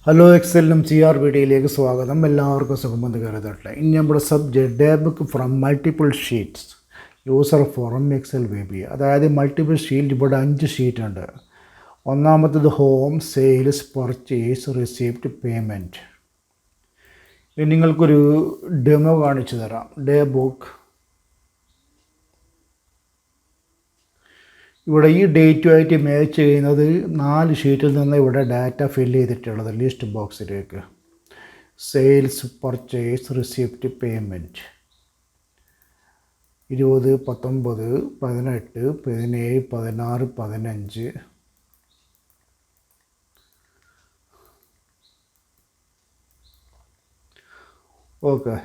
Hello ExcelMcr വീഡിയോയിലേക്ക് സ്വാഗതം. എല്ലാവർക്കും സുഖമെന്ന് കരുതട്ടെ. ഇനി നമ്മുടെ subject day book from multiple sheets user form Excel VBA. അതായത് മൾട്ടിപ്പിൾ ഷീറ്റ് ഇവിടെ 5 ഷീറ്റ് ഉണ്ട്. ഒന്നാമത്തേത് home, sales, purchase, receipt, payment. ഇനി നിങ്ങൾക്കൊരു ഡെമോ കാണിച്ചു തരാം. ഡേബുക്ക് ഇവിടെ ഈ ഡേറ്റുമായിട്ട് മാച്ച് ചെയ്യുന്നത് 4 ഷീറ്റിൽ നിന്ന് ഇവിടെ ഡാറ്റ ഫില്ല് ചെയ്തിട്ടുള്ളത് ലിസ്റ്റ് ബോക്സിലേക്ക്. Sales, purchase, receipt, payment. 20, 19, 18, 17, 16, 15. Okay,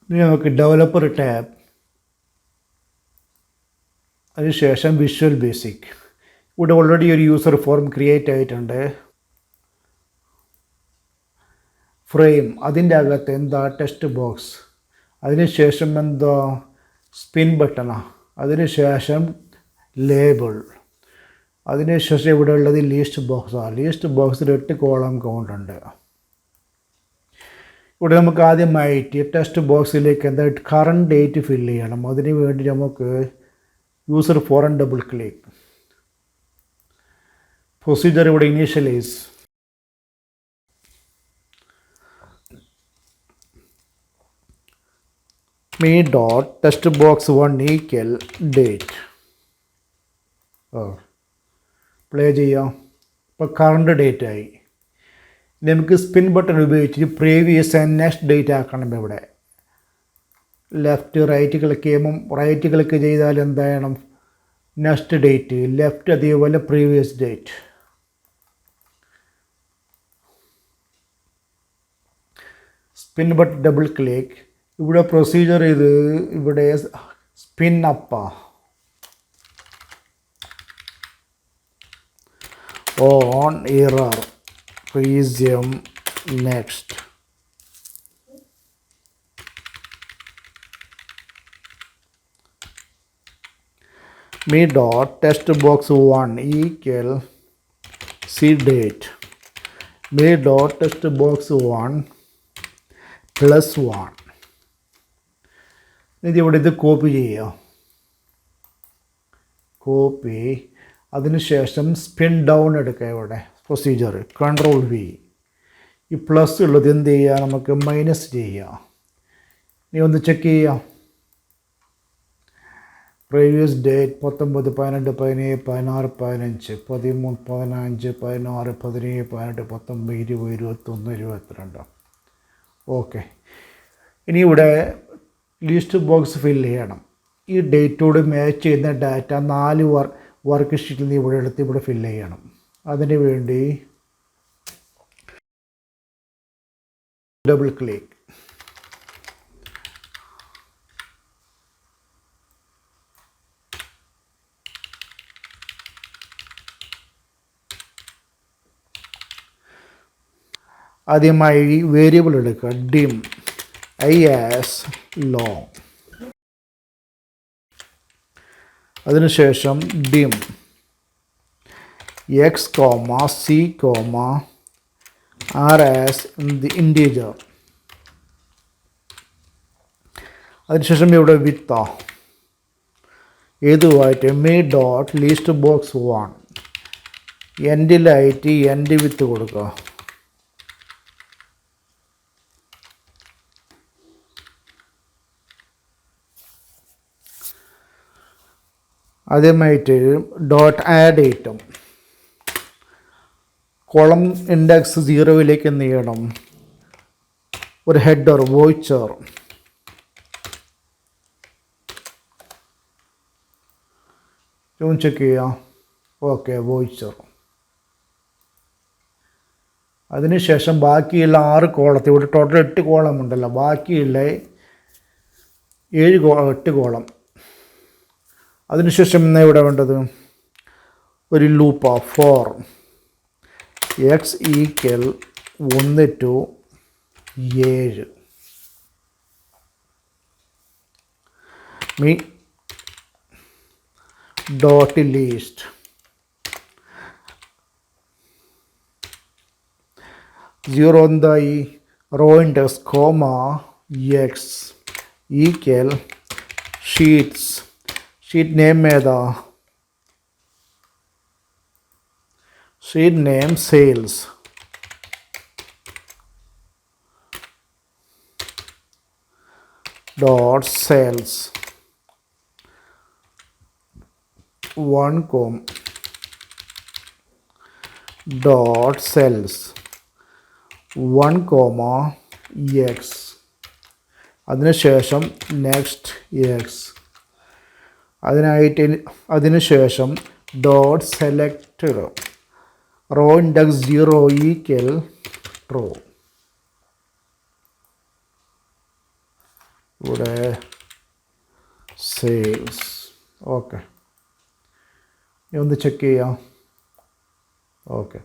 ഇനി നമുക്ക് ഡെവലപ്പർ ടാബ്, അതിനുശേഷം വിഷ്വൽ ബേസിക്. ഇവിടെ ഓൾറെഡി ഒരു യൂസർ ഫോം ക്രിയേറ്റ് ആയിട്ടുണ്ട്. ഫ്രെയിം, അതിൻ്റെ അകത്ത് എന്താ ടെക്സ്റ്റ് ബോക്സ്, അതിനുശേഷം എന്താ സ്പിൻ ബട്ടണാണ്, അതിനുശേഷം ലേബിൾ, അതിനുശേഷം ഇവിടെ ഉള്ളത് ലിസ്റ്റ് ബോക്സാണ്. ലിസ്റ്റ് ബോക്സിൽ 8 കോളം കൗണ്ട് ഉണ്ട്. ഇവിടെ നമുക്ക് ആദ്യമായിട്ട് ടെക്സ്റ്റ് ബോക്സിലേക്ക് എന്താ കറണ്ട് ഡേറ്റ് ഫില്ല് ചെയ്യണം. അതിന് വേണ്ടി നമുക്ക് user form double click. Procedure ഇവിടെ initialise. me dot text box 1 equal date. Play ചെയ്യാം. ഇപ്പോൾ കറണ്ട് ഡേറ്റ് ആയി. നമുക്ക് സ്പിൻ ബട്ടൺ ഉപയോഗിച്ച് പ്രീവിയസ് ആൻഡ് നെക്സ്റ്റ് ഡേറ്റ് ആക്കണം. ഇവിടെ ലെഫ്റ്റ് റൈറ്റ് ക്ലിക്ക് ചെയ്യുമ്പം റൈറ്റ് ക്ലിക്ക് ചെയ്താൽ എന്ത് ചെയ്യണം, നെക്സ്റ്റ് ഡേറ്റ്, ലെഫ്റ്റ് അതേപോലെ previous date. Spin button double click. ഇവിടെ പ്രൊസീജിയർ ഇത് ഇവിടെ spin up on error resume next. me dot text box 1 equal see date. me dot text box 1 plus 1. ഇതിവിടെ ഇത് കോപ്പി ചെയ്യുക. കോപ്പി, അതിനുശേഷം സ്പിൻ ഡൗൺ എടുക്കുക. ഇവിടെ പ്രൊസീജിയർ കൺട്രോൾ V. ഈ പ്ലസ് ഉള്ളത് എന്ത് ചെയ്യുക, നമുക്ക് മൈനസ് ചെയ്യുക. ഇനി ഒന്ന് ചെക്ക് ചെയ്യാം. Previous date 19, 18, 17, 16, 15, 13, 15, 16, 17, 18, 19, 20, 21, 22. ഓക്കെ, ഇനി ഇവിടെ ലിസ്റ്റ് ബോക്സ് ഫില്ല് ചെയ്യണം. ഈ ഡേറ്റോട് മാച്ച് ചെയ്യുന്ന ഡാറ്റ 4 വർക്ക് ഷീറ്റിൽ നിന്ന് ഇവിടെ എടുത്ത് ഇവിടെ ഫില്ല് ചെയ്യണം. അതിന് വേണ്ടി ഡബിൾ ക്ലിക്ക്. ആദ്യമായി വേരിയബിൾ എടുക്കുക. Dim I as long. അതിനുശേഷം dim x, c, r as the integer. അതിനുശേഷം ഇവിടെ വിത്ത് ഏതുമായിട്ട് me dot list box 1 എൻഡിലായിട്ട് എൻഡ് വിത്ത് കൊടുക്കുക. ആദ്യമായിട്ട് dot add item, column index 0 എന്ത് ചെയ്യണം, ഒരു ഹെഡർ വോച്ചർ. ചെക്ക് ചെയ്യാം. Okay, voucher. അതിനുശേഷം ബാക്കിയുള്ള 6 കോളത്തിൽ ഇവിടെ ടോട്ടൽ 8 കോളം ഉണ്ടല്ലോ, ബാക്കിയുള്ള 8 കോളം. അതിനുശേഷം ഇന്ന് ഇവിടെ വേണ്ടത് ഒരു ലൂപ്പാണ്. For x equal 1 to 7. dot list. 0 എന്തായി row index comma x equal sheets. Sheet name ഏതാ? Sheet name sales. Dot sales 1 com dot cells 1 comma x. അതിനുശേഷം നെക്സ്റ്റ് എക്സ്. അതിനുശേഷം dot select row index 0 equal true. ഇവിടെ sales. Okay, ഒന്ന് check ചെയ്യാം. Okay,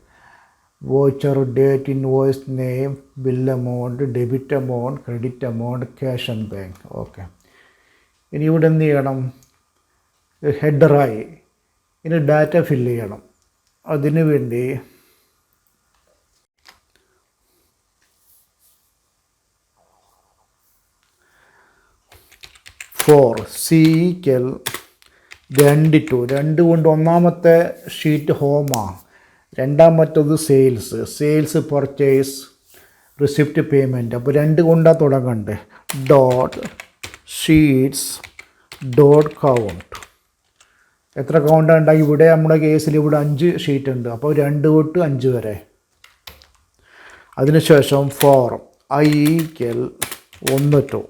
voucher, date, invoice name, bill amount, debit amount, credit amount, cash and bank. Okay, ഇനി ഇവിടെ എന്ത് ചെയ്യണം? ഹെഡറായി ഇനി ഡാറ്റ ഫില്ല് ചെയ്യണം. അതിനു വേണ്ടി ഫോർ സീക്കൽ 2 കൊണ്ട് ഒന്നാമത്തെ ഷീറ്റ് ഹോമാണ്, രണ്ടാമത്തത് സെയിൽസ് പർച്ചേസ് റിസിപ്റ്റ് പേയ്മെൻറ്റ്. അപ്പോൾ 2 കൊണ്ടാണ് തുടങ്ങണ്ടേ. Dot sheets dot count. എത്ര കൗണ്ടാണ് ഉണ്ടായി? ഇവിടെ നമ്മുടെ കേസിൽ ഇവിടെ 5 ഷീറ്റ് ഉണ്ട്. അപ്പോൾ 2 തൊട്ട് 5 വരെ. അതിനുശേഷം for i equal 1 to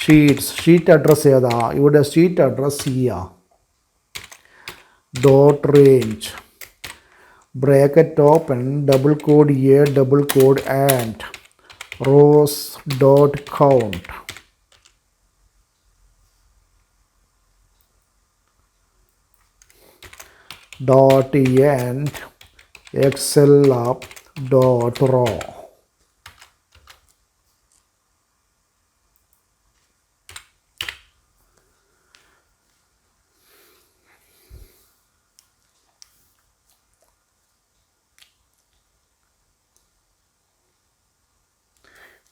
sheet address ഏതാ? ഇവിടെ ഷീറ്റ് അഡ്രസ്സ് സിയാ. Dot range bracket open double quote A double quote and rows dot count. Dot end excel up dot row.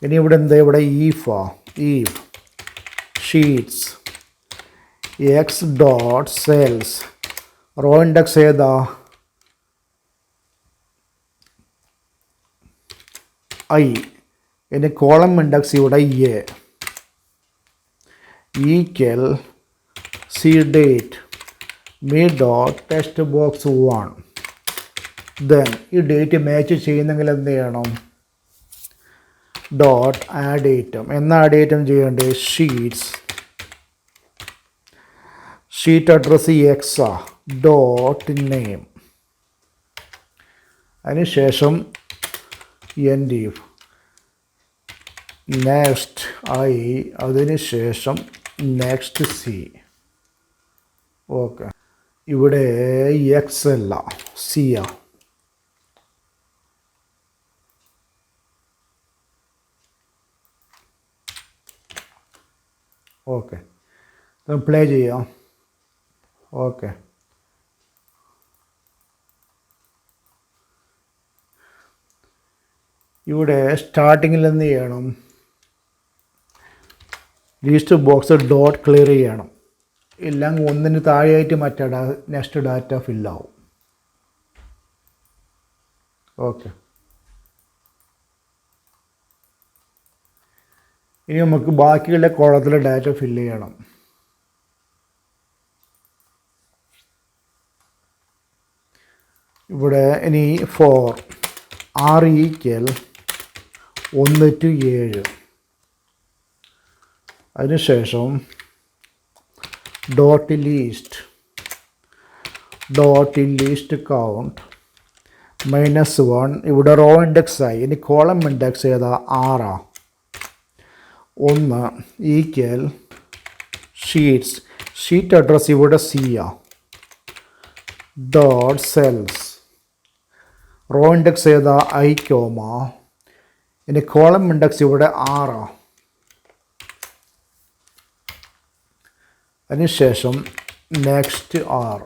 ഇനി ഇവിടെ എന്താ? ഇവിടെ if sheets x dot cells. Row index ഏതാ? I. ഇനി column index ഇവിടെ a equal c date me dot text box 1. Then ഈ date match ചെയ്യുന്നെങ്കിൽ എന്ത് ചെയ്യണം? Dot add item. എന്നാ ആഡ് ഐറ്റം ചെയ്യേണ്ടത്? ഷീറ്റ് അഡ്രസ്സ് എക്സാ. Dot name. അതിനുശേഷം എൻഡ് നെക്സ്റ്റ് ഐ. അതിനുശേഷം നെക്സ്റ്റ് സി. ഓക്കെ, ഇവിടെ എക്സ് അല്ല സിയാ. ഓക്കെ, പ്ലേ ചെയ്യാം. ഓക്കെ, ഇവിടെ സ്റ്റാർട്ടിങ്ങിൽ എന്ത് ചെയ്യണം? ലിസ്റ്റ് ബോക്സ് ഡോട്ട് ക്ലിയർ ചെയ്യണം. എല്ലാം ഒന്നിന് താഴെയായിട്ട് മറ്റേ നെക്സ്റ്റ് ഡാറ്റ ഫില്ലാവും. ഓക്കെ, ഇനി നമുക്ക് ബാക്കിയുള്ള കോളത്തിലെ ഡാറ്റ ഫില്ല് ചെയ്യണം. ഇവിടെ ഇനി ഫോർ ആർ ഈക്വൽ 1 to 7. അതിനുശേഷം ഡോട്ട് ലിസ്റ്റ് കൗണ്ട് -1. ഇവിടെ റോ ഇൻഡെക്സ് ആയി. ഇനി കോളം ഇൻഡെക്സ് ഏതാ? 6. 1 ഈക്വൽ ഷീറ്റ് അഡ്രസ്സ് ഇവിടെ സിയാ. ഡോട്ട് സെൽസ് റോ ഇൻഡെക്സ് ഏതാ? I comma. ഇനി കോളം ഇൻഡെക്സ് ഇവിടെ 6. അതിനുശേഷം നെക്സ്റ്റ് ആർ.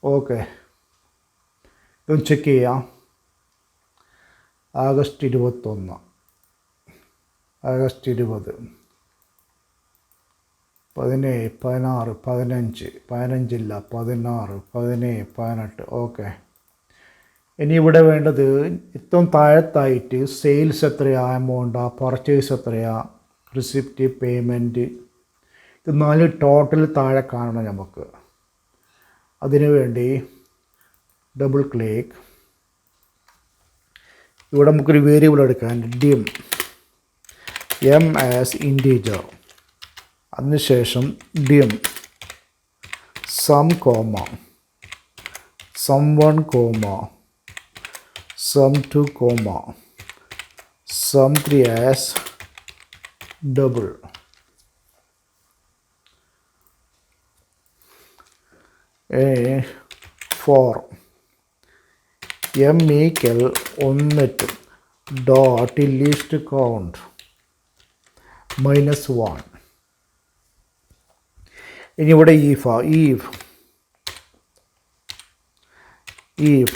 ഓക്കെ, ഇതൊന്ന് ചെക്ക് ചെയ്യാം. August 21, August 20, 17, 16, 15, 15 16, 17, 18. ഓക്കെ, ഇനി ഇവിടെ വേണ്ടത് ഏറ്റവും താഴത്തായിട്ട് സെയിൽസ് എത്രയാ, എമൗണ്ടാ, പർച്ചേസ് എത്രയാ, റിസിപ്റ്റ്, പേയ്മെൻറ്റ്, ഇത് 4 ടോട്ടൽ താഴെ കാണണം നമുക്ക്. അതിനു വേണ്ടി ഡബിൾ ക്ലിക്ക്. ഇവിടെ നമുക്കൊരു വേരിയബിൾ എടുക്കാൻ, dim m ആസ് ഇൻറ്റീജർ. അതിനുശേഷം dim sum comma, sum one comma, sum two comma, sum three as double. For m equal 1 dot list count -1. ഇനി ഇവിടെ if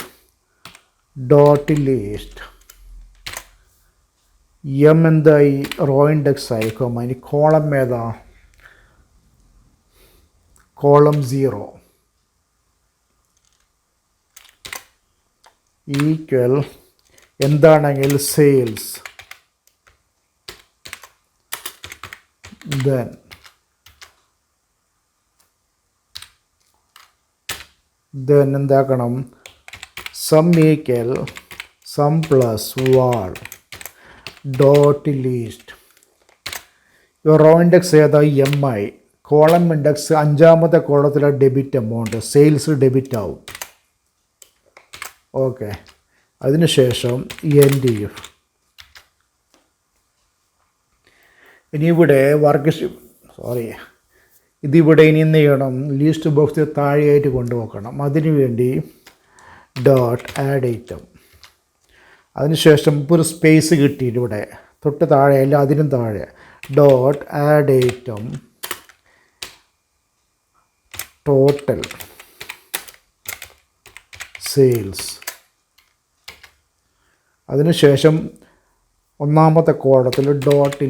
ഡോട്ട് ലിസ്റ്റ് m എന്തായി, റോ ഇൻഡെക്സ് ആയി, ഇനി കോളം ഏതാ, കോളം 0 ഈക്വൽ എന്താണെങ്കിൽ സെയിൽസ്, then എന്താക്കണം, sum equal sum plus val dot list. Row index ഏതാ, m ആയി, കോളം ഇൻഡെക്സ് 5ാമത്തെ കോളത്തിലെ ഡെബിറ്റ് എമൗണ്ട്, സെയിൽസ് ഡെബിറ്റ് ആവും. ഓക്കെ, അതിനുശേഷം ഇനി ഇവിടെ ഇതിവിടെ ഇനി എന്ത് ചെയ്യണം, ലീസ്റ്റ് ബോക്സ് താഴെയായിട്ട് കൊണ്ടുപോക്കണം. അതിനുവേണ്ടി ഡോട്ട് ആഡ് ഐറ്റം. അതിനുശേഷം ഇപ്പോൾ ഒരു സ്പേസ് കിട്ടിയിട്ട് ഇവിടെ തൊട്ട് താഴെ അല്ല, അതിനും താഴെ dot add item total sales. അതിനുശേഷം 1ാമത്തെ കോളത്തിൽ ഡോട്ട്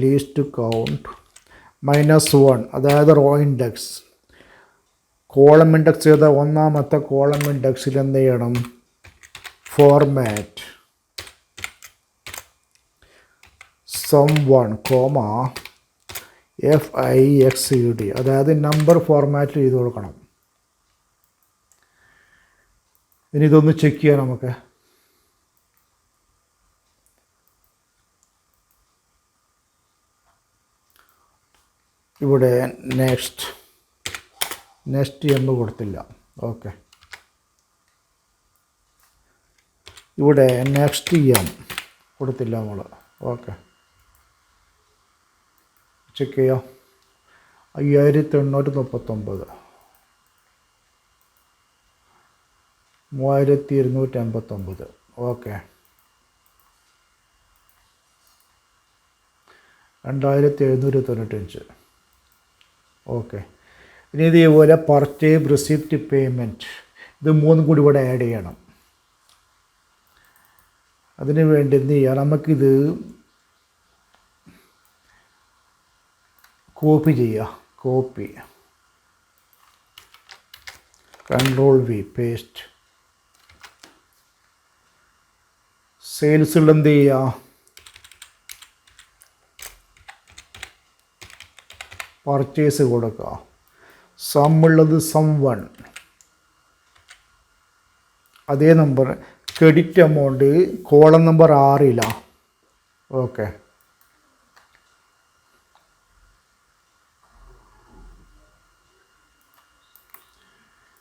ലീസ്റ്റ് കൗണ്ട് -1, അതായത് റോ ഇൻഡെക്സ്. കോളം ഇൻഡെക്സ് ചെയ്ത 1ാമത്തെ കോളം ഇൻഡെക്സിൽ എന്ത് ചെയ്യണം, ഫോർമാറ്റ് സം1 കോമ fixed, അതായത് നമ്പർ ഫോർമാറ്റിൽ ചെയ്ത് കൊടുക്കണം. ഇനി ഇതൊന്ന് ചെക്ക് ചെയ്യാം നമുക്ക്. ഇവിടെ നെക്സ്റ്റ് എന്ന് കൊടുത്തില്ല. ഓക്കെ, ഇവിടെ നെക്സ്റ്റ് എം കൊടുത്തില്ല നമ്മൾ. ഓക്കെ, ചെക്ക് ചെയ്യാം. 5839, 3259. ഓക്കെ, 2795. ഓക്കെ, ഇനി ഇതേപോലെ പർച്ചേസ്, റിസിപ്റ്റ്, പേയ്മെൻറ്റ്, ഇത് 3 കൂടി ഇവിടെ ആഡ് ചെയ്യണം. അതിന് വേണ്ടി എന്ത് ചെയ്യാം, നമുക്കിത് കോപ്പി ചെയ്യാം. Copy, Ctrl+V, paste. സെയിൽസിൽ എന്ത് ചെയ്യുക, പർച്ചേസ് കൊടുക്കുക. സം ഉള്ളത് സം1, അതേ number. Credit amount column number 6. Okay,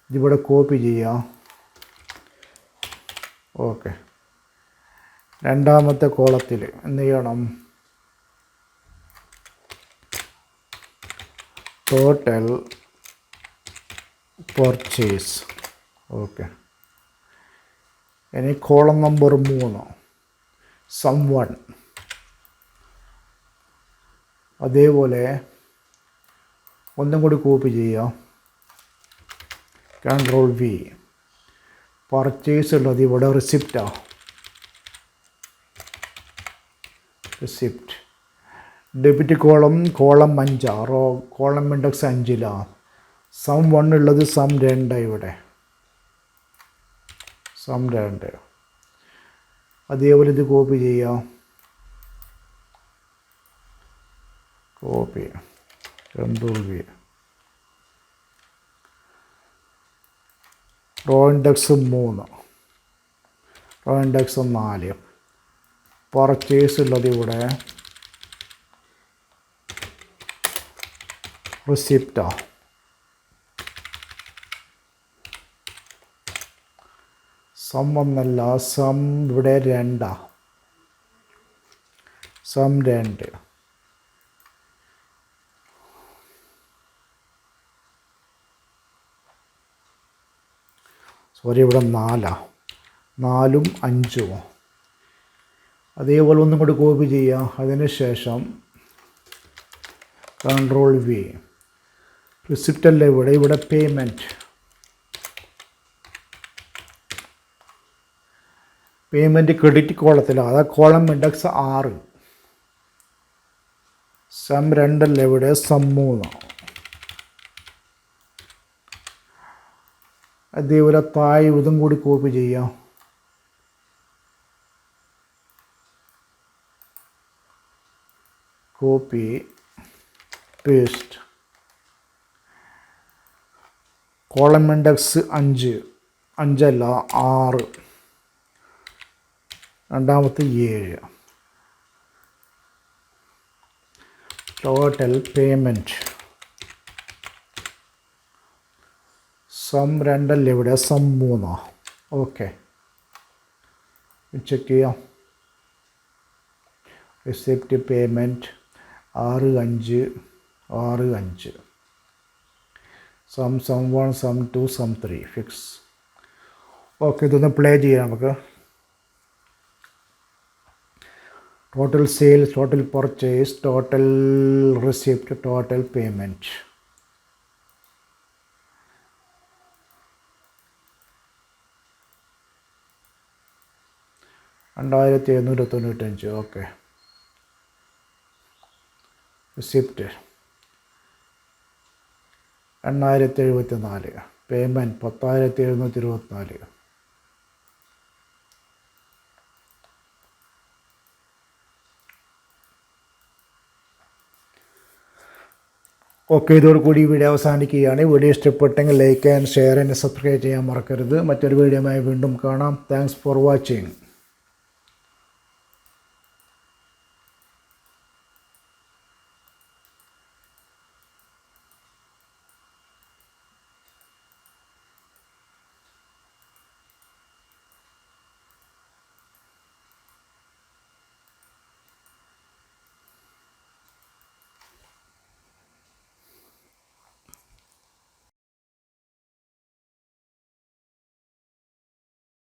ഇതിവിടെ കോപ്പി ചെയ്യാം. ഓക്കെ, 2ാമത്തെ കോളത്തിൽ എന്ത് ചെയ്യണം, ടോട്ടൽ പർച്ചേസ്. ഓക്കെ, ഇനി കോളം നമ്പർ 3 സം 1. അതേപോലെ ഒന്നും കൂടി കോപ്പി ചെയ്യാം. Control V. പർച്ചേസ് ഉള്ളത് ഇവിടെ റിസിപ്റ്റാണ്. Receipt. Debit column 5 column index 5ലാണ്. സം 1 ഉള്ളത് സം 2 ഇവിടെ. സം 2. അതേപോലെ ഇത് കോപ്പി ചെയ്യാം. Copy. Control V. Row index 3. Row index 4. Purchase ഉള്ളത് ഇവിടെ റിസിപ്റ്റാണ്. സം 1 സം ഇവിടെ 2. സം 2. സോറി, ഇവിടെ 4. 4ഉം 5ഉം. അതേപോലെ ഒന്നും കൂടി കോപ്പി ചെയ്യാം. അതിന് ശേഷം കൺട്രോൾ V. റിസിപ്റ്റ് അല്ല ഇവിടെ പേയ്മെൻറ്റ്. Payment credit കോളത്തിലാണ്. അതാ കോളം ഇൻഡെക്സ് 6. സം 2 അല്ല ഇവിടെ സം 3. അതേപോലെ താഴെ ഇതും കൂടി കോപ്പി ചെയ്യാം. Copy paste. കോളം ഇൻഡെക്സ് 5 അല്ല 6. രണ്ടാമത്തെ 7. ടോട്ടൽ പേയ്മെൻറ്റ് സം 2 അല്ല ഇവിടെ സം 3. ഓക്കെ, ചെക്ക് ചെയ്യാം. Receipt payment 6 5 sum 1 sum 2 sum 3 fix. Okay, ഇതൊന്ന് പ്ലേ ചെയ്യാം നമുക്ക്. Total sales, total purchase, total receipt, total payment. $2795. Okay. Receipt 8074. Payment 10724. Okay, ഇതോടുകൂടി ഈ വീഡിയോ അവസാനിക്കുകയാണ്. വീഡിയോ ഇഷ്ടപ്പെട്ടെങ്കിൽ like and share and subscribe ചെയ്യാൻ മറക്കരുത്. മറ്റൊരു വീഡിയോയുമായി വീണ്ടും കാണാം. Thanks for watching.